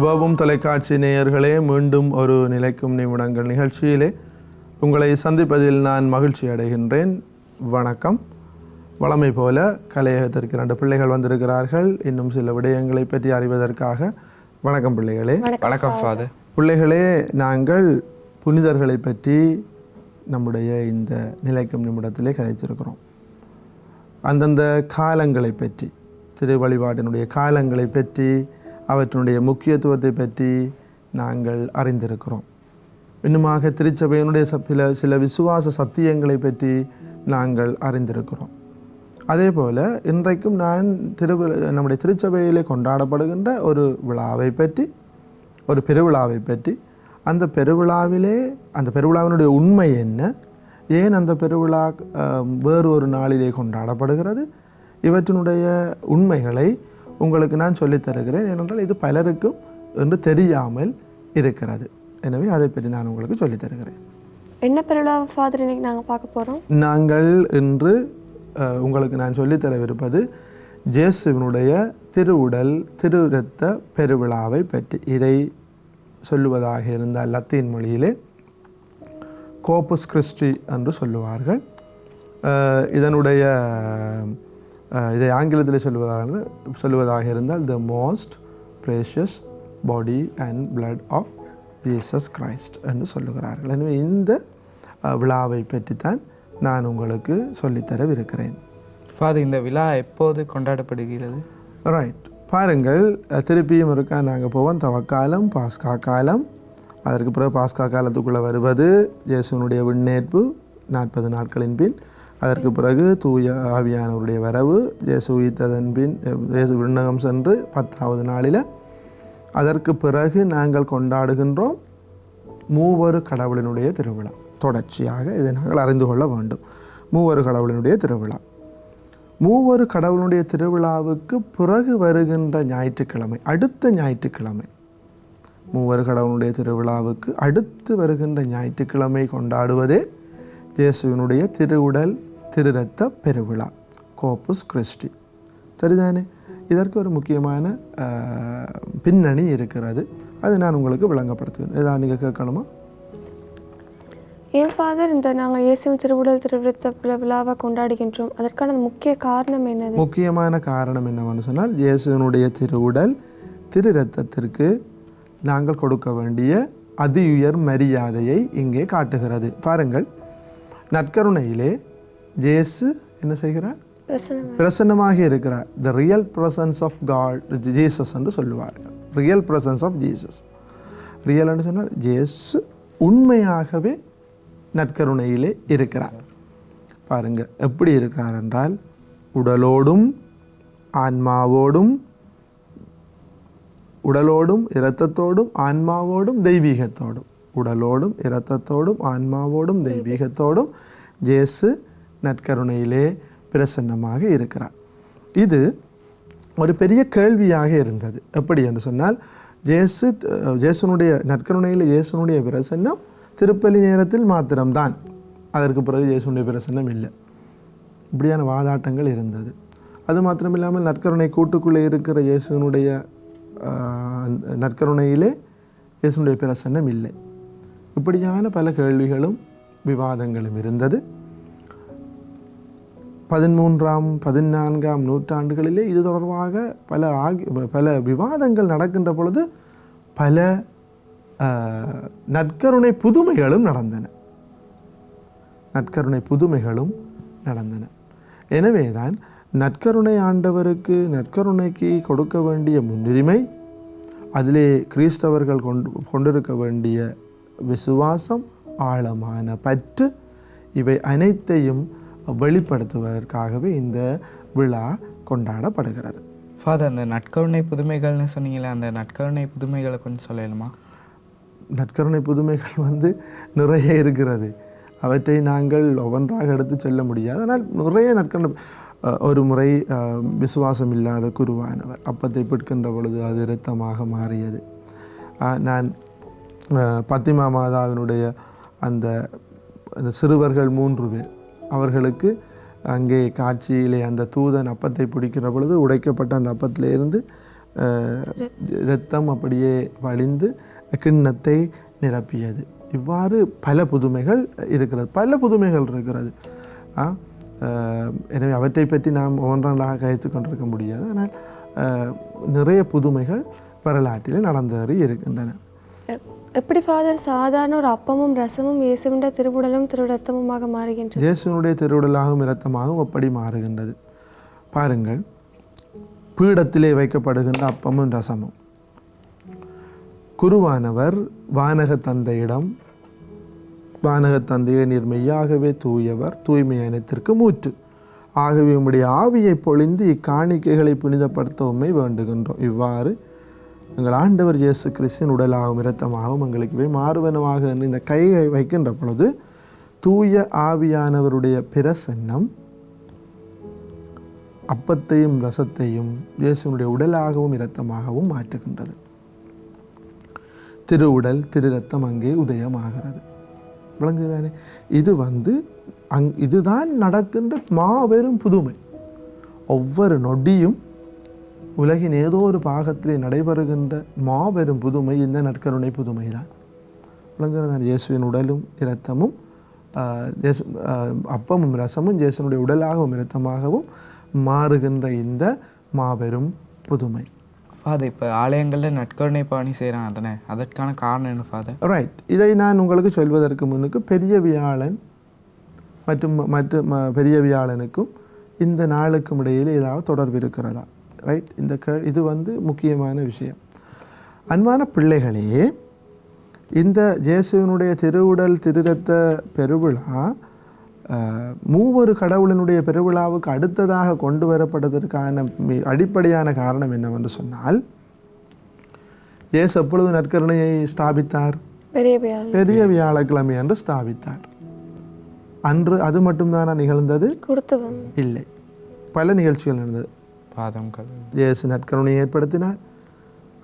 வேவும் தொலைக்காட்சி நேயர்களே, மீண்டும் ஒரு நிலைக்கும் நிமிடங்கள் நிகழ்ச்சியிலே உங்களை சந்திப்பதில் நான் மகிழ்ச்சி அடைகின்றேன். வணக்கம். வழமை போல கலையகத்திற்கு 2 பிள்ளைகள் வந்திருக்கிறார்கள். இன்னும் சில விடயங்களை பற்றி அறிவதற்காக. வணக்கம் பிள்ளைகளே. வணக்கம் ஃபாதர். பிள்ளைகளே, நாங்கள் புனிதர்களை பற்றி நம்முடைய இந்த நிலைக்கும் நிமிடத்திலே கதைச்சிருக்கிறோம். அந்தந்த காலங்களை பற்றி, திரு வழிபாட்டினுடைய காலங்களை பற்றி, அவற்றினுடைய முக்கியத்துவத்தை பற்றி நாங்கள் அறிந்திருக்கிறோம். இன்னுமாக திருச்சபையினுடைய சில விசுவாச சத்தியங்களை பற்றி நாங்கள் அறிந்திருக்கிறோம். அதே போல் இன்றைக்கும் நான் நம்முடைய திருச்சபையிலே கொண்டாடப்படுகின்ற ஒரு விழாவை பற்றி, ஒரு பெருவிழாவை பற்றி, அந்த பெருவிழாவினுடைய உண்மை என்ன, ஏன் அந்த பெருவிழா வேறு ஒரு நாளிலே கொண்டாடப்படுகிறது, இவற்றினுடைய உண்மைகளை உங்களுக்கு நான் சொல்லித் தருகிறேன். ஏனென்றால் இது பலருக்கும் என்று தெரியாமல் இருக்கிறது. எனவே அதை பற்றி நான் உங்களுக்கு சொல்லித் தருகிறேன். என்ன பெருவிழா ஃபாதர் இன்னைக்கு நாங்கள் பார்க்க போகிறோம்? நாங்கள் இன்று உங்களுக்கு நான் சொல்லித்தரவிருப்பது இயேசுவினுடைய திருவுடல் திரு இரத்த பெருவிழாவை பற்றி. இதை சொல்லுவதாக இருந்தால் லத்தீன் மொழியிலே கோப்பஸ் கிறிஸ்டி என்று சொல்லுவார்கள். இதை ஆங்கிலத்தில் சொல்லுவதாக இருந்தால் the most precious body and blood of Jesus Christ என்று சொல்லுகிறார்கள். எனவே இந்த விழாவை பற்றித்தான் நான் உங்களுக்கு சொல்லித்தரவிருக்கிறேன். ஃபாதர், இந்த விழா எப்போது கொண்டாடப்படுகிறது? ரைட், பாருங்கள், திருப்பியும் இருக்கா நாங்கள் போவோம். தவக்காலம், பாஸ்கா காலம், அதற்கு பிறகு பாஸ்கா காலத்துக்குள்ளே வருவது இயேசுனுடைய விண்ணேற்பு 40 நாட்களின் பின், அதற்கு பிறகு தூய ஆவியானவருடைய வரவு, இயேசு உயிர்த்ததன் பின் இயேசு விண்ணகம் சென்று 10ஆவது நாளில், அதற்கு பிறகு நாங்கள் கொண்டாடுகின்றோம் மூவரு கடவுளினுடைய திருவிழா. தொடர்ச்சியாக இதை நாங்கள் அறிந்து கொள்ள வேண்டும். மூவரு கடவுளினுடைய திருவிழா. மூவரு கடவுளுடைய திருவிழாவுக்கு பிறகு வருகின்ற ஞாயிற்றுக்கிழமை, அடுத்த ஞாயிற்றுக்கிழமை, மூவரு கடவுளுடைய திருவிழாவுக்கு அடுத்து வருகின்ற ஞாயிற்றுக்கிழமை கொண்டாடுவதே இயேசுவினுடைய திருவுடல் திரு இரத்த பெருவிழா, கோப்பஸ் கிறிஸ்டி. சரிதானே? இதற்கு ஒரு முக்கியமான பின்னணி இருக்கிறது. அதை நான் உங்களுக்கு விளங்கப்படுத்துவேன். ஏதாவது நீங்கள் கேட்கணுமா? ஏன் ஃபாதர் இந்த நாங்கள் இயேசுவின் திருவுடல் திரு இரத்த விழாவை கொண்டாடுகின்றோம், அதற்கான முக்கிய காரணம் என்னது? முக்கியமான காரணம் என்னவென்று சொன்னால், இயேசுவினுடைய திருவுடல் திரு இரத்தத்திற்கு நாங்கள் கொடுக்க வேண்டிய அதியுயர் மரியாதையை இங்கே காட்டுகிறது. பாருங்கள், நற்கருணையிலே இயேசு என்ன செய்கிறார்? பிரசன்னமாக இருக்கிறார். The real presence of God Jesus என்று சொல்லுவார்கள். Real presence of Jesus. Real என்று சொன்னால் இயேசு உண்மையாகவே நற்கருணையிலே இருக்கிறார். பாருங்க எப்படி இருக்கிறார் என்றால், உடலோடும் இரத்தத்தோடும் ஆன்மாவோடும் தெய்வீகத்தோடும், உடலோடும் இரத்தத்தோடும் ஆன்மாவோடும் தெய்வீகத்தோடும் இயேசு நற்கருணையிலே பிரசன்னமாக இருக்கிறார். இது ஒரு பெரிய கேள்வியாக இருந்தது. எப்படி என்று சொன்னால், இயேசுனுடைய நற்கருணையில் இயேசுனுடைய பிரசன்னம் திருப்பலி நேரத்தில் மாத்திரம்தான், அதற்கு பிறகு இயேசுனுடைய பிரசன்னம் இல்லை. இப்படியான வாதாட்டங்கள் இருந்தது. அது மாத்திரமில்லாமல் நற்கருணை கூட்டுக்குள்ளே இருக்கிற இயேசுனுடைய நற்கருணையிலே இயேசுனுடைய பிரசன்னம் இல்லை. இப்படியான பல கேள்விகளும் விவாதங்களும் இருந்தது. 13ஆம் 14ஆம் நூற்றாண்டுகளிலே இது தொடர்பாக பல விவாதங்கள் நடக்கின்ற பொழுது பல நற்கருணை புதுமைகளும் நடந்தன. எனவேதான் நற்கருணை ஆண்டவருக்கு, நற்கருணைக்கு கொடுக்க வேண்டிய முன்னுரிமை, அதிலே கிறிஸ்தவர்கள் கொண்டிருக்க வேண்டிய விசுவாசம், ஆழமான பற்று, இவை அனைத்தையும் வெளிப்படுத்துவதற்காகவே இந்த விழா கொண்டாடப்படுகிறது. ஃபாதர், அந்த நற்கருணை புதுமைகள்னு சொன்னீங்களே, அந்த நற்கருணை புதுமைகளை கொஞ்சம் சொல்லலாமா? நற்கருணை புதுமைகள் நிறைய இருக்கிறது. அவற்றை நாங்கள் ஒவ்வொன்றாக எடுத்து சொல்ல முடியாது. ஆனால் நிறைய நற்கருணை. ஒரு முறை விசுவாசம் இல்லாத குருவானவர் அப்பத்தை பிற்கின்ற பொழுது அது இரத்தமாக மாறியது. நான் பத்திமா மாதாவினுடைய அந்த சிறுவர்கள் 3 பேர், அவர்களுக்கு அங்கே காட்சியிலே அந்த தூதன் அப்பத்தை பிடிக்கிற பொழுது உடைக்கப்பட்ட அந்த அப்பத்திலிருந்து இரத்தம் அப்படியே வழிந்து கிண்ணத்தை நிரப்பியது. இவ்வாறு பல புதுமைகள் இருக்கிறது. எனவே அவற்றை பற்றி நாம் ஒன்றொன்றாக கழித்து கொண்டிருக்க முடியாது. ஆனால் நிறைய புதுமைகள் வரலாற்றில் நடந்தேறி இருக்கின்றன. எப்படி ஃபாதர் சாதாரண ஒரு அப்பமும் ரசமும் இயேசுவின் திருவுடலும் திருரத்தமுமாக மாறுகின்றது? இயேசுவினுடைய திருவுடலாகவும் இரத்தமாகவும் எப்படி மாறுகின்றது பாருங்கள். பீடத்திலே வைக்கப்படுகின்ற அப்பமும் ரசமும் குருவானவர் வானக தந்தையை நீர் மெய்யாகவே தூயவர், தூய்மையானத்திற்கு மூற்று. ஆகவே உம்முடைய ஆவியை பொழிந்து இக்காணிக்கைகளை புனிதப்படுத்த உம்மை வேண்டுகின்றோம். இவ்வாறு எங்கள் ஆண்டவர் இயேசு கிறிஸ்தின் உடலாகவும் இரத்தமாகவும் எங்களுக்கு மாறுவனமாக என்று இந்த கையை வைக்கின்ற பொழுது தூய ஆவியானவருடைய பிரசன்னம் அப்பத்தையும் ரசத்தையும் இயேசுனுடைய உடலாகவும் இரத்தமாகவும் மாற்றுகின்றது. திருவுடல் திரு ரத்தம் அங்கே உதயமாகிறது. விளங்குதானே? இது இதுதான் நடக்கின்ற மாபெரும் புதுமை. ஒவ்வொரு நொடியும் உலகின் ஏதோ ஒரு பாகத்திலே நடைபெறுகின்ற மாபெரும் புதுமை இந்த நற்கருணை புதுமை தான். விளங்குதான். இயேசுவின் உடலும் இரத்தமும் அப்பமும் ரசமும் இயேசுனுடைய உடலாகவும் இரத்தமாகவும் மாறுகின்ற இந்த மாபெரும் புதுமை. ஃபாதர், இப்போ ஆலயங்களில் நற்கருணை பாணி செய்கிறாங்க தானே, அதற்கான காரணம் என்ன ஃபாதர்? ரைட். இதை நான் உங்களுக்கு சொல்வதற்கு முன்னுக்கு பெரிய வியாழன் மற்றும் பெரிய வியாழனுக்கும் இந்த நாளுக்கும் இடையில் ஏதாவது தொடர்பு இருக்கிறதா? ரைட். இது முக்கியமான விஷயம். அன்பான பிள்ளைகளே, இந்த இயேசுவினுடைய திருவுடல் திருரத்த பெருவிழா மூவொரு கடவுளினுடைய பெருவிழாவுக்கு அடுத்ததாக கொண்டு வரப்பட்டதற்கான அடிப்படையான காரணம் என்னவென்று சொன்னால், இயேசு எப்பொழுது நற்கருணையை ஸ்தாபித்தார்? பெரிய வியாழக்கிழமை அன்று ஸ்தாபித்தார். அன்று அது மட்டும்தானா நிகழ்ந்தது? இல்லை, பல நிகழ்ச்சிகள் நடந்தது. இயேசு நற்கருணையை ஏற்படுத்தினார்,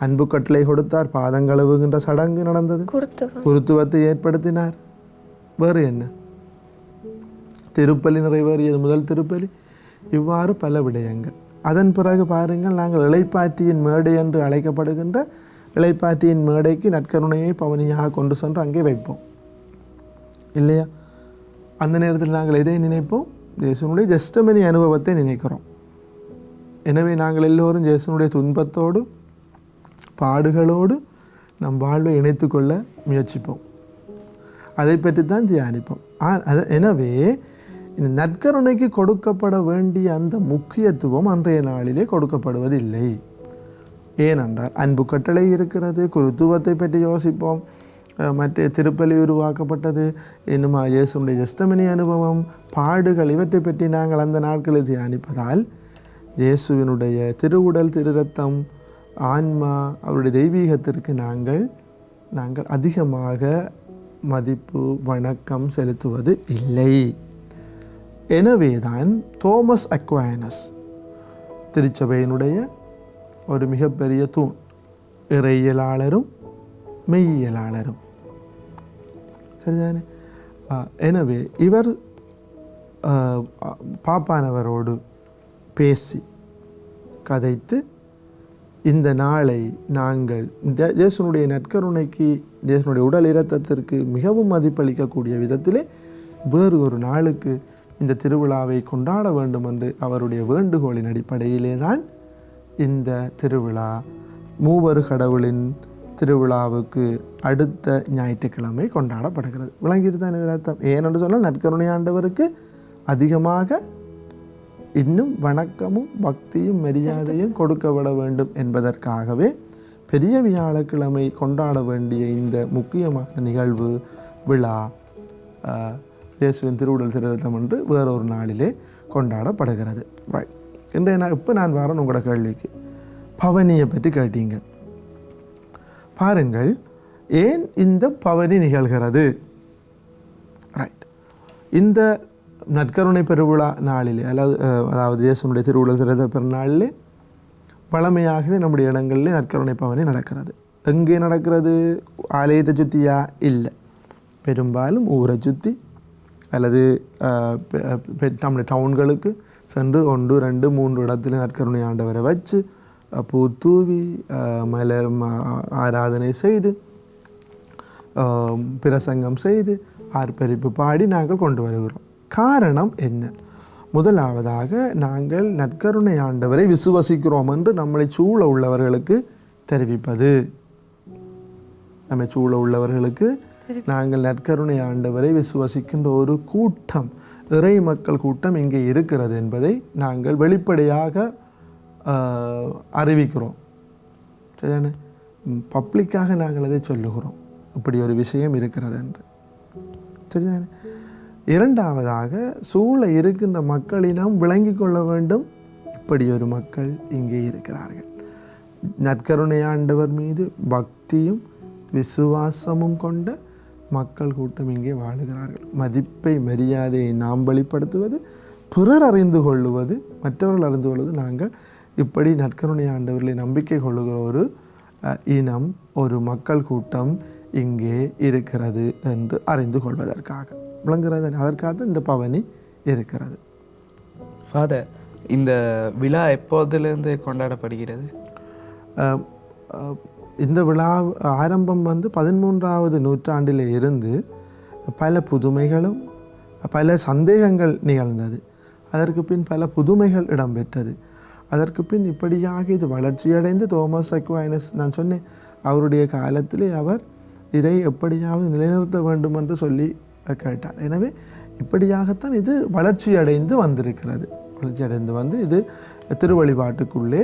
அன்பு கட்டளை கொடுத்தார், பாதங்களவுகின்ற சடங்கு நடந்தது, குருத்துவத்தை ஏற்படுத்தினார். வேறு என்ன? திருப்பலி நிறைவேறியது, முதல் திருப்பலி. இவ்வாறு பல விடயங்கள். அதன் பிறகு பாருங்கள், நாங்கள் இளைப்பாற்றியின் மேடை என்று அழைக்கப்படுகின்ற இளைப்பாற்றியின் மேடைக்கு நற்கருணையை பவனியாக கொண்டு சென்று அங்கே வைப்போம் இல்லையா? அந்த நேரத்தில் நாங்கள் எதை நினைப்போம்? இயேசுனுடைய ஜெஸ்டமனி அனுபவத்தை நினைக்கிறோம். எனவே நாங்கள் எல்லோரும் இயேசுனுடைய துன்பத்தோடு பாடுகளோடு நம் வாழ்வை இணைத்து கொள்ள முயற்சிப்போம். அதை பற்றி தான் தியானிப்போம். எனவே இந்த நற்கருணைக்கு கொடுக்கப்பட வேண்டிய அந்த முக்கியத்துவம் அன்றைய நாளிலே கொடுக்கப்படுவதில்லை. ஏனென்றால் அன்பு கட்டளை இருக்கிறது, குருத்துவத்தை பற்றி யோசிப்போம், மற்ற திருப்பலி உருவாக்கப்பட்டது, இன்னும் இயேசுனுடைய ஜெஸ்டமனி அனுபவம், பாடுகள், இவற்றை பற்றி நாங்கள் அந்த நாட்களில் தியானிப்பதால் இயேசுவினுடைய திருவுடல் திருரத்தம் ஆன்மா அவருடைய தெய்வீகத்திற்கு நாங்கள் அதிகமாக மதிப்பு வணக்கம் செலுத்துவது இல்லை. எனவேதான் தோமஸ் அக்வைனஸ் திருச்சபையினுடைய ஒரு மிகப்பெரிய தூண், இறையியலாளரும் மெய்யியலாளரும், சரிதானே? எனவே இவர் பாப்பானவரோடு பேசி கதைத்து இந்த நாளை நாங்கள் இயேசுனுடைய நற்கருணைக்கு, இயேசுனுடைய உடல் இரத்தத்திற்கு மிகவும் மதிப்பளிக்கக்கூடிய விதத்திலே வேறு ஒரு நாளுக்கு இந்த திருவிழாவை கொண்டாட வேண்டும் என்று அவருடைய வேண்டுகோளின் அடிப்படையிலே தான் இந்த திருவிழா மூவரு கடவுளின் திருவிழாவுக்கு அடுத்த ஞாயிற்றுக்கிழமை கொண்டாடப்படுகிறது. விளங்கிட்டு தான் இதில் அர்த்தம். ஏனென்று சொன்னால் நற்கருணை ஆண்டவருக்கு அதிகமாக இன்னும் வணக்கமும் பக்தியும் மரியாதையும் கொடுக்கப்பட வேண்டும் என்பதற்காகவே பெரிய வியாழக்கிழமை கொண்டாட வேண்டிய இந்த முக்கியமான நிகழ்வு விழா இயேசுவின் திருவுடல் திருரத்தம் என்று வேறொரு நாளிலே கொண்டாடப்படுகிறது. ரைட். இன்றைய இப்போ நான் வரேன் உங்களோட கேள்விக்கு. பவனியை பற்றி கேட்டீங்க. பாருங்கள், ஏன் இந்த பவனி நிகழ்கிறது? ரைட். இந்த நற்கருணை பெருவிழா நாளிலே அதாவது இயேசுனுடைய திருவுடல் திருரத்த பெருநாளிலே பழமையாகவே நம்முடைய இடங்களிலே நற்கருணை பவனி நடக்கிறது. எங்கே நடக்கிறது? ஆலயத்தை சுற்றியா? இல்லை, பெரும்பாலும் ஊரை சுற்றி அல்லது நம்முடைய டவுன்களுக்கு சென்று 1, 2, 3 இடத்துல நற்கருணை ஆண்டவரை வச்சு பூ தூவி மலர் ஆராதனை செய்து பிரசங்கம் செய்து ஆர்ப்பரிப்பு பாடி நாங்கள் கொண்டு வருகிறோம். காரணம் என்ன? முதலாவதாக நாங்கள் நற்கருணை ஆண்டவரை விசுவசிக்கிறோம் என்று நம்மளை சூழ உள்ளவர்களுக்கு தெரிவிப்பது. நம்மை சூழ உள்ளவர்களுக்கு நாங்கள் நற்கருணை ஆண்டவரை விசுவசிக்கின்ற ஒரு கூட்டம், இறை மக்கள் கூட்டம் இங்கே இருக்கிறது என்பதை நாங்கள் வெளிப்படையாக அறிவிக்கிறோம். சரியான பப்ளிக்காக நாங்கள் அதை சொல்லுகிறோம், இப்படி ஒரு விஷயம் இருக்கிறது என்று. சரிதானே? இரண்டாவதாக சூழ இருக்கின்ற மக்களிடம் விளங்கி கொள்ள வேண்டும், இப்படி ஒரு மக்கள் இங்கே இருக்கிறார்கள். நற்கருணை ஆண்டவர் மீது பக்தியும் விசுவாசமும் கொண்ட மக்கள் கூட்டம் இங்கே வாழுகிறார்கள். மதிப்பை மரியாதையை நாம் வெளிப்படுத்துவது, பிறர் அறிந்து கொள்ளுவது, மற்றவர்கள் அறிந்து கொள்வது நாங்கள் இப்படி நற்கருணை ஆண்டவர்களை நம்பிக்கை கொள்ளுகிற ஒரு இனம், ஒரு மக்கள் கூட்டம் இங்கே இருக்கிறது என்று அறிந்து கொள்வதற்காக விளங்குகிறது. அதற்காக இந்த பவனி இருக்கிறது. ஃபாதர், இந்த விழா எப்போதிலிருந்து கொண்டாடப்படுகிறது? இந்த விழா ஆரம்பம் 13வது நூற்றாண்டில் இருந்து பல புதுமைகளும் பல சந்தேகங்கள் நிகழ்ந்தது. அதற்கு பின் பல புதுமைகள் இடம்பெற்றது. அதற்கு பின் இப்படியாக இது வளர்ச்சியடைந்து தோமஸ் அக்வைனஸ், நான் சொன்னேன், அவருடைய காலத்திலே அவர் இதை எப்படியாவது நிலைநிறுத்த வேண்டும் என்று சொல்லி கேட்டார். எனவே இப்படியாகத்தான் இது வளர்ச்சியடைந்து வந்திருக்கிறது. வளர்ச்சியடைந்து இது திருவழிபாட்டுக்குள்ளே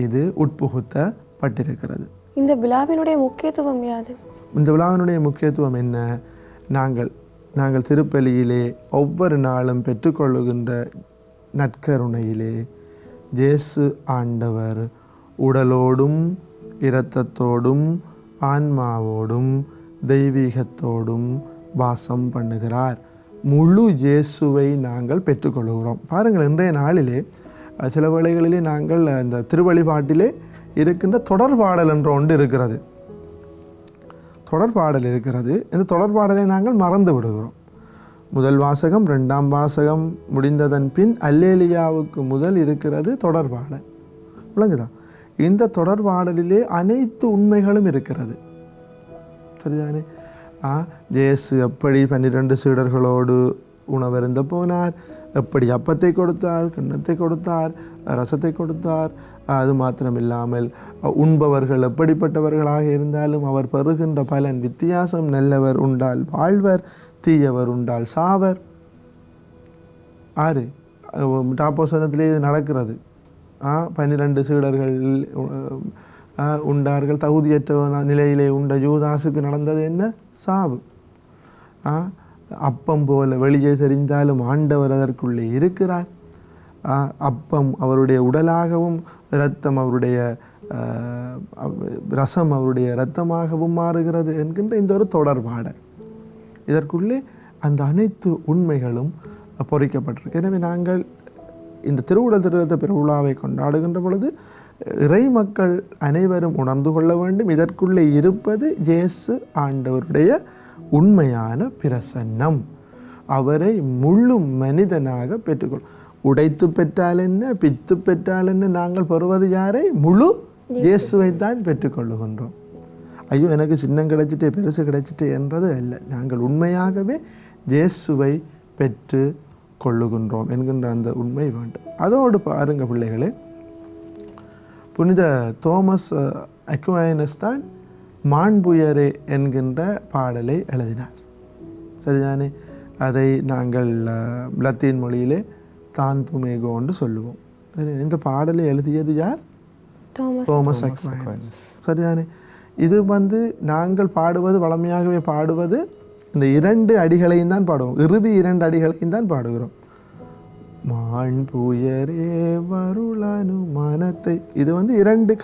இது உட்புகுத்தப்பட்டிருக்கிறது. இந்த விழாவினுடைய முக்கியத்துவம் யாது? இந்த விழாவினுடைய முக்கியத்துவம் என்ன? நாங்கள் திருப்பலியிலே ஒவ்வொரு நாளும் பெற்றுக்கொள்ளுகின்ற நற்கருணையிலே இயேசு ஆண்டவர் உடலோடும் இரத்தத்தோடும் ஆன்மாவோடும் தெய்வீகத்தோடும் வாசம் பண்ணுகிறார். முழு இயேசுவை நாங்கள் பெற்றுக்கொள்கிறோம். பாருங்கள், இன்றைய நாளிலே சில வேளைகளிலே நாங்கள் இந்த திருவழிபாட்டிலே இருக்கின்ற தொடர்பாடல் என்ற ஒன்று இருக்கிறது. தொடர்பாடல் இருக்கிறது. இந்த தொடர்பாடலை நாங்கள் மறந்து விடுகிறோம். முதல் வாசகம், 2ஆம் வாசகம் முடிந்ததன் பின் அல்லேலியாவுக்கு முதல் இருக்கிறது தொடர்பாடல். விளங்குதா? இந்த தொடர்பாடலிலே அனைத்து உண்மைகளும் இருக்கிறது. சரிதானே? இயேசு எப்படி 12 சீடர்களோடு உணவருந்த போனார், எப்படி அப்பத்தை கொடுத்தார், கிண்ணத்தை கொடுத்தார், ரசத்தை கொடுத்தார். அது மாத்திரமில்லாமல் உண்பவர்கள் எப்படிப்பட்டவர்களாக இருந்தாலும் அவர் பெறுகின்ற பலன் வித்தியாசம். நல்லவர் உண்டால் வாழ்வர், தீயவர் உண்டால் சாவர். டாப்போசனத்திலே இது நடக்கிறது. 12 சீடர்கள் உண்டார்கள். தகுதியற்ற நிலையிலே உண்ட யூதாசுக்கு நடந்தது என்ன? சாவு. அப்பம் போல வெளியே தெரிந்தாலும் ஆண்டவர் அதற்குள்ளே இருக்கிறார். அப்பம் அவருடைய உடலாகவும் இரத்தம் அவருடைய ரசம் அவருடைய இரத்தமாகவும் மாறுகிறது என்கின்ற இந்த ஒரு தொடர்பாடல். இதற்குள்ளே அந்த அனைத்து உண்மைகளும் பொறிக்கப்பட்டிருக்கு. எனவே நாங்கள் இந்த திருவுடல் திருத்த பெருவிழாவை கொண்டாடுகின்ற பொழுது இறை மக்கள் அனைவரும் உணர்ந்து கொள்ள வேண்டும், இதற்குள்ளே இருப்பது இயேசு ஆண்டவருடைய உண்மையான பிரசன்னம். அவரை முழு மனிதனாக பெற்றுக்கொள். உடைத்து பெற்றால் என்ன, பித்து பெற்றால் என்ன, நாங்கள் பெறுவது யாரை? முழு இயேசுவை தான் பெற்றுக்கொள்ளுகின்றோம். ஐயோ எனக்கு சின்னம் கிடைச்சிட்டே பெருசு கிடைச்சிட்டே என்றது அல்ல. நாங்கள் உண்மையாகவே இயேசுவை பெற்று கொள்ளுகின்றோம் என்கின்ற அந்த உண்மை வேண்டும். அதோடு பாருங்க பிள்ளைகளே, புனித தோமஸ் அக்வைனஸ் தான் மாண்புயரே என்கின்ற பாடலை எழுதினார். சரிதானே? அதை நாங்கள் லத்தீன் மொழியிலே தான் துமேகோ என்று சொல்லுவோம். இந்த பாடலை எழுதியது யார்? தோமஸ் அக்வைனஸ். சரிதானே? இது நாங்கள் பாடுவது, வளமையாகவே பாடுவது இந்த 2 அடிகளையும் தான் பாடுவோம். இறுதி 2 அடிகளையும் தான் பாடுகிறோம். மாண்புயரே வருளானு மனத்தை. இது 2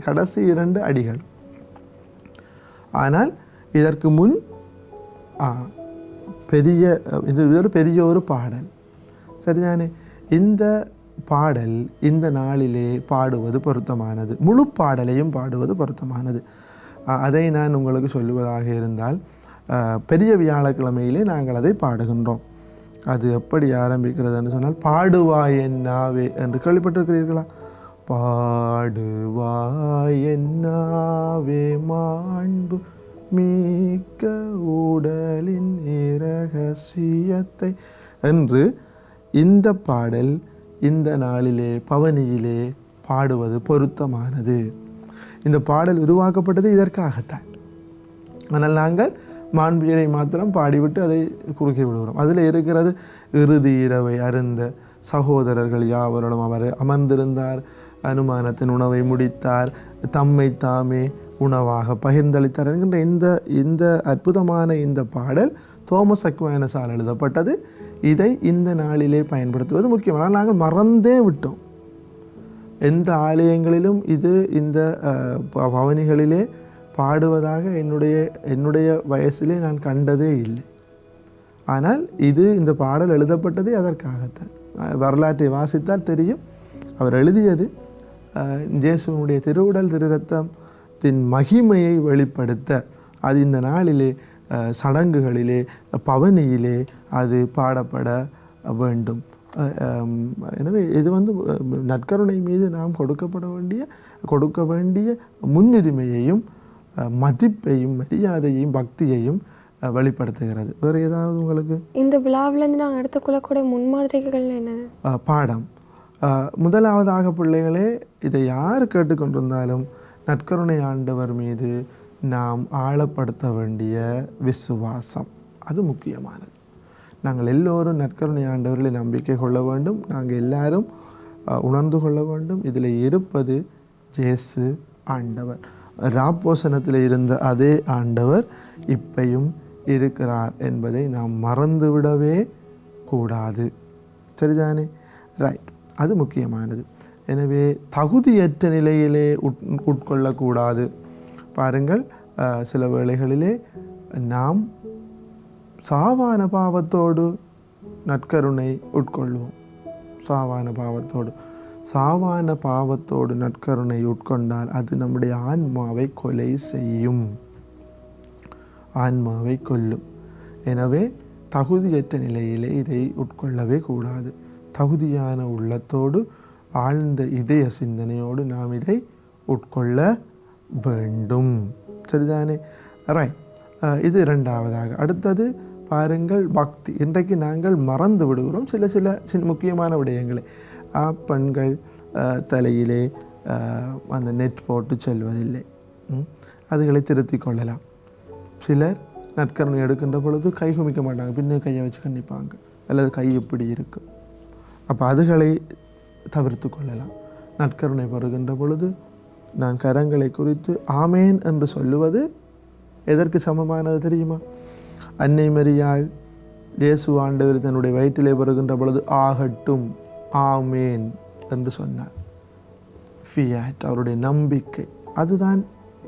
கடைசி 2 அடிகள். ஆனால் இதற்கு முன் இது பெரிய ஒரு பாடல். சரிதானே? இந்த பாடல் இந்த நாளிலே பாடுவது பொருத்தமானது. முழு பாடலையும் பாடுவது பொருத்தமானது. அதை நான் உங்களுக்கு சொல்லுவதாக இருந்தால், பெரிய வியாழக்கிழமையிலே நாங்கள் அதை பாடுகின்றோம். அது எப்படி ஆரம்பிக்கிறது என்று சொன்னால், பாடுவாய் என் நாவே என்று கேள்விப்பட்டிருக்கிறீர்களா? பாடுவாய் என்னாவே மாண்பு மிக்க உடலின் இரகசியத்தை என்று இந்த பாடல் இந்த நாளிலே பவனியிலே பாடுவது பொருத்தமானது. இந்த பாடல் உருவாக்கப்பட்டது இதற்காகத்தான். ஆனால் நாங்கள் மாண்பியரை மாத்திரம் பாடிவிட்டு அதை குறுக்கி விடுகிறோம். அதில் இருக்கிறது இறுதி இரவை அருந்த சகோதரர்கள் யாவரோடும் அவர் அமர்ந்திருந்தார், அனுமானத்தின் உணவை முடித்தார், தம்மை தாமே உணவாக பகிர்ந்தளித்தார் என்கின்ற இந்த அற்புதமான இந்த பாடல் தோமஸ் அக்வைனஸால் எழுதப்பட்டது. இதை இந்த நாளிலே பயன்படுத்துவது முக்கியமான. நாங்கள் மறந்தே விட்டோம். எந்த ஆலயங்களிலும் இது இந்த பவனிகளிலே பாடுவதாக என்னுடைய வயசிலே நான் கண்டதே இல்லை. ஆனால் இந்த பாடல் எழுதப்பட்டதே அதற்காகத்தான். வரலாற்றை வாசித்தால் தெரியும். அவர் எழுதியது இயேசுவினுடைய திருவுடல் திருரத்தத்தின் மகிமையை வெளிப்படுத்த. அது இந்த நாளிலே சடங்குகளிலே பவனியிலே அது பாடப்பட வேண்டும். எனவே இது நற்கருணை மீது நாம் கொடுக்க வேண்டிய முன்னுரிமையையும் மதிப்பையும் மரியாதையையும் பக்தியையும் வெளிப்படுத்துகிறது. வேறு ஏதாவது உங்களுக்கு இந்த விழாவிலேருந்து நாங்கள் எடுத்துக்கொள்ளக்கூடிய முன்மாதிரிகள் என்னது? பாடம் முதலாவதாக பிள்ளைகளே, இதை யார் கேட்டுக்கொண்டிருந்தாலும் நற்கருணை ஆண்டவர் மீது நாம் ஆழப்படுத்த வேண்டிய விசுவாசம் அது முக்கியமானது. நாங்கள் எல்லோரும் நற்கருணை ஆண்டவர்களை நம்பிக்கை கொள்ள வேண்டும். நாங்கள் எல்லாரும் உணர்ந்து கொள்ள வேண்டும், இதில் இருப்பது இயேசு ஆண்டவர். ராப்போசனத்தில் இருந்த அதே ஆண்டவர் இப்பையும் இருக்கிறார் என்பதை நாம் மறந்துவிடவே கூடாது. சரிதானே? ரைட், அது முக்கியமானது. எனவே தகுதியற்ற நிலையிலே உட்கொள்ளக்கூடாது. பாருங்கள், சில வேளைகளிலே நாம் சாவான பாவத்தோடு நற்கருணை உட்கொள்வோம். சாவான பாவத்தோடு நற்கருணை உட்கொண்டால் அது நம்முடைய ஆன்மாவை கொலை செய்யும், ஆன்மாவை கொல்லும். எனவே தகுதியற்ற நிலையிலே இதை உட்கொள்ளவே கூடாது. தகுதியான உள்ளத்தோடு ஆழ்ந்த இதய சிந்தனையோடு நாம் இதை உட்கொள்ள வேண்டும். சரிதானே? ரைட், இது இரண்டாவதாக. அடுத்தது பாருங்கள், பக்தி. இன்றைக்கு நாங்கள் மறந்து விடுகிறோம் சில முக்கியமான விடயங்களை. பெண்கள் தலையிலே அந்த நெட் போட்டு செல்வதில்லை. அதுகளை திருத்தி கொள்ளலாம். சிலர் நற்கருணை எடுக்கின்ற பொழுது கை குமிக்க மாட்டாங்க, பின்ன கையை வச்சு கண்டிப்பாங்க, அல்லது கை எப்படி இருக்கும். அப்போ அதுகளை தவிர்த்து கொள்ளலாம். நற்கருணை பெறுகின்ற பொழுது நான் கரங்களை குறித்து ஆமேன் என்று சொல்லுவது எதற்கு சமமானது தெரியுமா? அன்னை மரியாள் இயேசு ஆண்டவர் தன்னுடைய வயிற்றிலே பெறுகின்ற பொழுது ஆகட்டும் ஆமேன் என்று சொன்னார். ஃபியாட், அவருடைய நம்பிக்கை. அதுதான்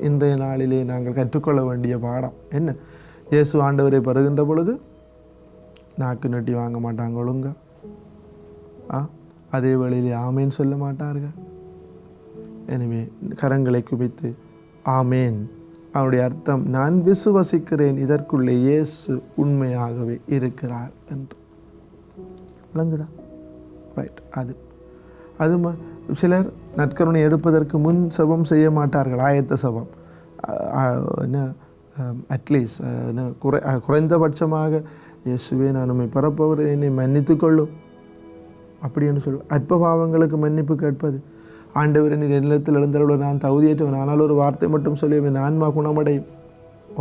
இன்றைய நாளிலே நாங்கள் கற்றுக்கொள்ள வேண்டிய பாடம். என்ன? இயேசு ஆண்டவரை பெறுகின்ற பொழுது நாக்கு நட்டி வாங்க மாட்டாங்க ஒழுங்கா. அதே வேளையிலே ஆமேன் சொல்ல மாட்டார்கள். எனவே கரங்களை குவித்து ஆமேன், அவருடைய அர்த்தம் நான் விசுவசிக்கிறேன் இதற்குள்ளே இயேசு உண்மையாகவே இருக்கிறார் என்று. விளங்குதா? ரைட். அது சிலர் நற்கருணை எடுப்பதற்கு முன் செபம் செய்ய மாட்டார்கள், ஆயத்த செபம். அட்லீஸ்ட் குறைந்தபட்சமாக இயேசுவே நான் உம்மை பெறப்போகிறேன், என்னை மன்னித்துக்கொள்ளும் அப்படின்னு சொல்லுவோம். அற்ப பாவங்களுக்கு மன்னிப்பு கேட்பது. ஆண்டவரின் நிலத்தில் எழுந்தவர்கள் நான் தகுதியேற்றவன், ஆனால் ஒரு வார்த்தை மட்டும் சொல்லி என் ஆன்மா குணமடையும்.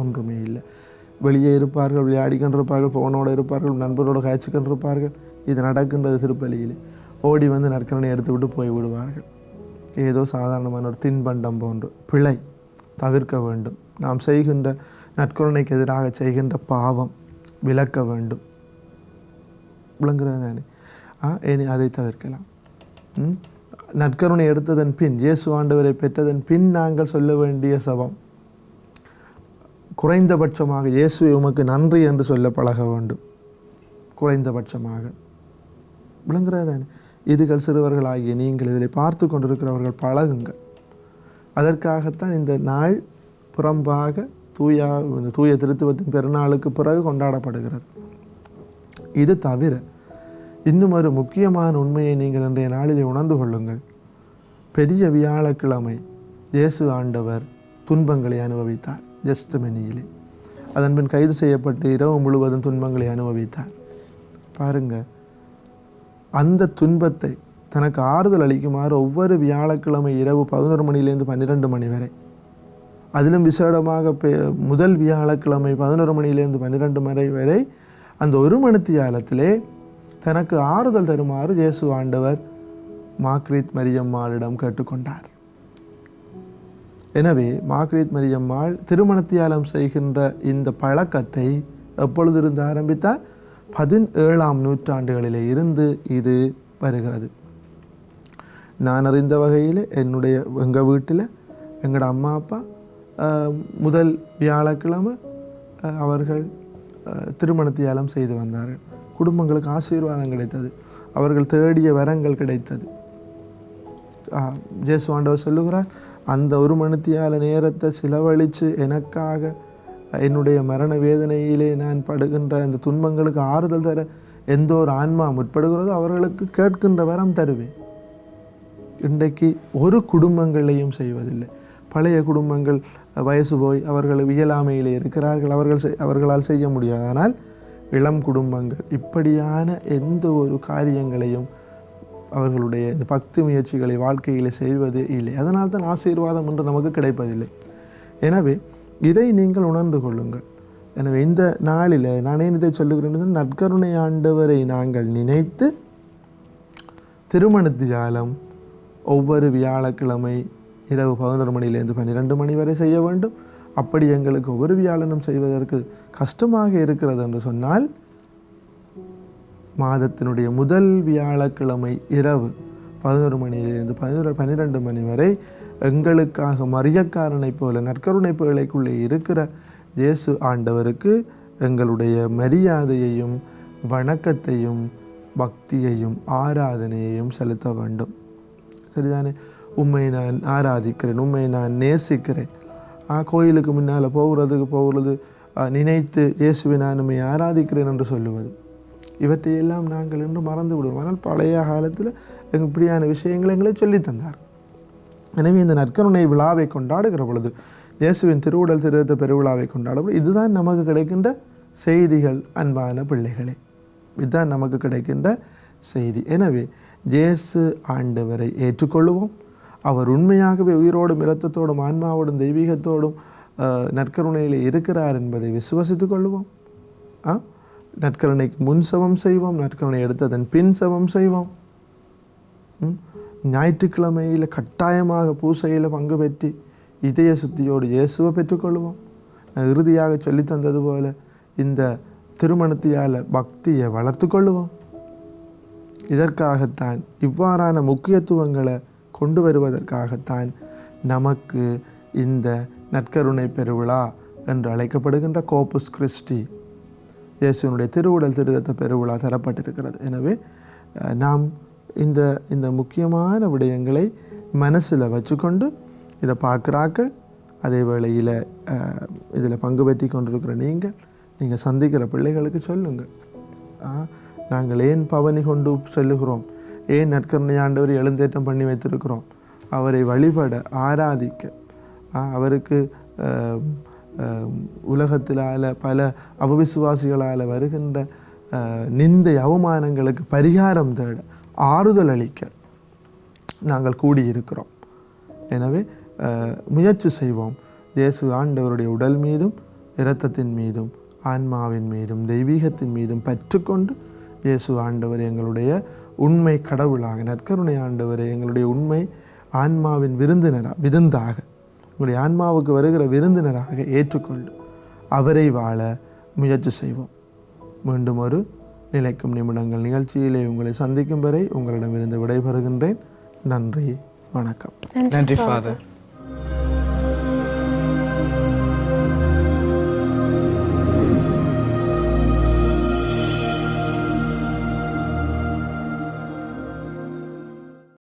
ஒன்றுமே இல்லை. வெளியே இருப்பார்கள், விளையாடி கொண்டிருப்பார்கள், ஃபோனோடு இருப்பார்கள், நண்பரோடு காய்ச்சி கொண்டிருப்பார்கள். இது நடக்கின்றது திருப்பலியில். ஓடி வந்து நற்கருணை எடுத்து விட்டு போய் விடுவார்கள். ஏதோ சாதாரணமான ஒரு தின்பண்டம் போன்று. பிழை தவிர்க்க வேண்டும். நாம் செய்கின்ற நற்கருணைக்கு எதிராக செய்கின்ற பாவம் விலக்க வேண்டும். விளங்குறது தானே? அதை தவிர்க்கலாம். நற்கருணை எடுத்ததன் பின், இயேசு ஆண்டவரை பெற்றதன் பின் நாங்கள் சொல்ல வேண்டிய சபம் குறைந்தபட்சமாக இயேசுவை உமக்கு நன்றி என்று சொல்ல பழக வேண்டும். குறைந்தபட்சமாக. விளங்குறது தானே? இதுகள் சிறுவர்களாகிய நீங்கள் இதில் பார்த்து கொண்டிருக்கிறவர்கள் பழகுங்கள். அதற்காகத்தான் இந்த நாள் புறம்பாக தூய திருத்துவத்தின் பெருநாளுக்கு பிறகு கொண்டாடப்படுகிறது. இது தவிர இன்னும் ஒரு முக்கியமான உண்மையை நீங்கள் இன்றைய நாளிலே உணர்ந்து கொள்ளுங்கள். பெரிய வியாழக்கிழமை இயேசு ஆண்டவர் துன்பங்களை அனுபவித்தார் ஜெஸ்டமெனியிலே. அதன் பின் கைது செய்யப்பட்டு இரவு முழுவதும் துன்பங்களை அனுபவித்தார். பாருங்க, அந்த துன்பத்தை தனக்கு ஆறுதல் அளிக்குமாறு ஒவ்வொரு வியாழக்கிழமை இரவு 11 மணிலேருந்து 12 மணி வரை, அதிலும் விசேடமாக முதல் வியாழக்கிழமை 11 மணிலேருந்து 12 மணி வரை அந்த 1 மணித்தியாலத்திலே தனக்கு ஆறுதல் தருமாறு இயேசு ஆண்டவர் மார்க்ரீத் மரியம்மாளிடம் கேட்டுக்கொண்டார். எனவே மார்க்ரீத் மரியம்மாள் திருமணத்தியாலம் செய்கின்ற இந்த பழக்கத்தை எப்பொழுதிருந்து ஆரம்பித்தார்? 17ஆம் நூற்றாண்டுகளிலே இருந்து இது வருகிறது. நான் அறிந்த வகையில் எங்கள் வீட்டில் எங்களோட அம்மா அப்பா முதல் வியாழக்கிழமை அவர்கள் திருமணத்தியாலம் செய்து வந்தார்கள். குடும்பங்களுக்கு ஆசீர்வாதம் கிடைத்தது, அவர்கள் தேடிய வரங்கள் கிடைத்தது. இயேசு ஆண்டவர் சொல்லுகிறார், அந்த 1 மணித்தியால நேரத்தை செலவழித்து எனக்காக என்னுடைய மரண வேதனையிலே நான் படுகின்ற அந்த துன்பங்களுக்கு ஆறுதல் தர எந்த ஒரு ஆன்மா முற்படுகிறதோ அவர்களுக்கு கேட்கின்ற வரம் தருவேன். இன்றைக்கு ஒரு குடும்பங்களையும் செய்வதில்லை. பழைய குடும்பங்கள் வயசு போய் அவர்கள் இயலாமையிலே இருக்கிறார்கள், அவர்களால் செய்ய முடியாது. ஆனால் இளம் குடும்பங்கள் இப்படியான எந்த ஒரு காரியங்களையும் அவர்களுடைய இந்த பக்தி முயற்சிகளை வாழ்க்கையில் செய்வது இல்லை. அதனால் தான் ஆசீர்வாதம் என்று நமக்கு கிடைப்பதில்லை. எனவே இதை நீங்கள் உணர்ந்து கொள்ளுங்கள். எனவே இந்த நாளில் நான் ஏன் இதை சொல்லுகிறேன், நற்கருணை ஆண்டவரை நாங்கள் நினைத்து திருமணத்தியாலம் ஒவ்வொரு வியாழக்கிழமை இரவு 11 மணிலேருந்து 12 மணி வரை செய்ய வேண்டும். அப்படி எங்களுக்கு ஒவ்வொரு வியாழனும் செய்வதற்கு கஷ்டமாக இருக்கிறது என்று சொன்னால், மாதத்தினுடைய முதல் வியாழக்கிழமை இரவு 11 மணியிலிருந்து 12 மணி வரை எங்களுக்காக மரியக்காரனை போல நற்கருணை பேழைக்குள்ளே இருக்கிற இயேசு ஆண்டவருக்கு எங்களுடைய மரியாதையையும் வணக்கத்தையும் பக்தியையும் ஆராதனையையும் செலுத்த வேண்டும். சரிதானே? உம்மை நான் ஆராதிக்கிறேன், உம்மை நான் நேசிக்கிறேன். கோயிலுக்கு முன்னால் போகிறது நினைத்து இயேசுவை நான் உம்மை ஆராதிக்கிறேன் என்று சொல்லுவது, இவற்றையெல்லாம் நாங்கள் இன்று மறந்து விடுவோம். ஆனால் பழைய காலத்தில் இப்படியான விஷயங்களை எங்களை சொல்லித்தந்தார். எனவே இந்த நற்கருணை விழாவை கொண்டாடுகிற பொழுது, இயேசுவின் திருவுடல் திருத்த பெருவிழாவை கொண்டாடும்போது இதுதான் நமக்கு கிடைக்கின்ற செய்திகள். அன்பான பிள்ளைகளே, இதுதான் நமக்கு கிடைக்கின்ற செய்தி. எனவே இயேசு ஆண்டவரை ஏற்றுக்கொள்ளுவோம். அவர் உண்மையாகவே உயிரோடும் இரத்தத்தோடும் ஆன்மாவோடும் தெய்வீகத்தோடும் நற்கருணையில் இருக்கிறார் என்பதை விசுவசித்துக் கொள்ளுவோம். நற்கருணைக்கு முன் சவம் செய்வோம், நற்கருணை எடுத்ததன் பின் சவம் செய்வோம். ஞாயிற்றுக்கிழமையில் கட்டாயமாக பூசையில் பங்கு பெற்றி இதய சுத்தியோடு இயேசுவை பெற்றுக்கொள்வோம். நான் இறுதியாக சொல்லித்தந்தது போல இந்த திருமணத்தியால் பக்தியை வளர்த்து கொள்ளுவோம். இதற்காகத்தான், இவ்வாறான முக்கியத்துவங்களை கொண்டு வருவதற்காகத்தான் நமக்கு இந்த நற்கருணை பெருவிழா என்று அழைக்கப்படுகின்ற கோபஸ் கிறிஸ்டி, இயேசுனுடைய திருவுடல் திருரத்த பெருவிழா தரப்பட்டிருக்கிறது. எனவே நாம் இந்த முக்கியமான விடயங்களை மனசில் வச்சுக்கொண்டு இதை பார்க்குறாக்கள், அதே வேளையில் இதில் பங்கு பெற்றி கொண்டிருக்கிற நீங்கள் சந்திக்கிற பிள்ளைகளுக்கு சொல்லுங்கள். நாங்கள் ஏன் பவனி கொண்டு செல்லுகிறோம், ஏன் நற்கருணை ஆண்டவரை எழுந்தேற்றம் பண்ணி வைத்திருக்கிறோம், அவரை வழிபட ஆராதிக்க, அவருக்கு உலகத்திலால் பல அவிசுவாசிகளால் வருகின்ற நிந்தை அவமானங்களுக்கு பரிகாரம் தேட, ஆறுதல் அளிக்க நாங்கள் கூடியிருக்கிறோம். எனவே முயற்சி செய்வோம். இயேசு ஆண்டவருடைய உடல் மீதும் இரத்தத்தின் மீதும் ஆன்மாவின் மீதும் தெய்வீகத்தின் மீதும் பற்றுக்கொண்டு, இயேசு ஆண்டவர் எங்களுடைய உண்மை கடவுளாக, நற்கருணை ஆண்டவர் எங்களுடைய உண்மை ஆன்மாவின் விருந்தாக, உங்களுடைய ஆன்மாவுக்கு வருகிற விருந்தினராக ஏற்றுக்கொண்டு அவரை வாழ முயற்சி செய்வோம். மீண்டும் ஒரு நிலைக்கும் நிமிடங்கள் நிகழ்ச்சியிலே உங்களை சந்திக்கும் வரை உங்களிடமிருந்து விடைபெறுகின்றேன். நன்றி, வணக்கம். நன்றி ஃபாதர்.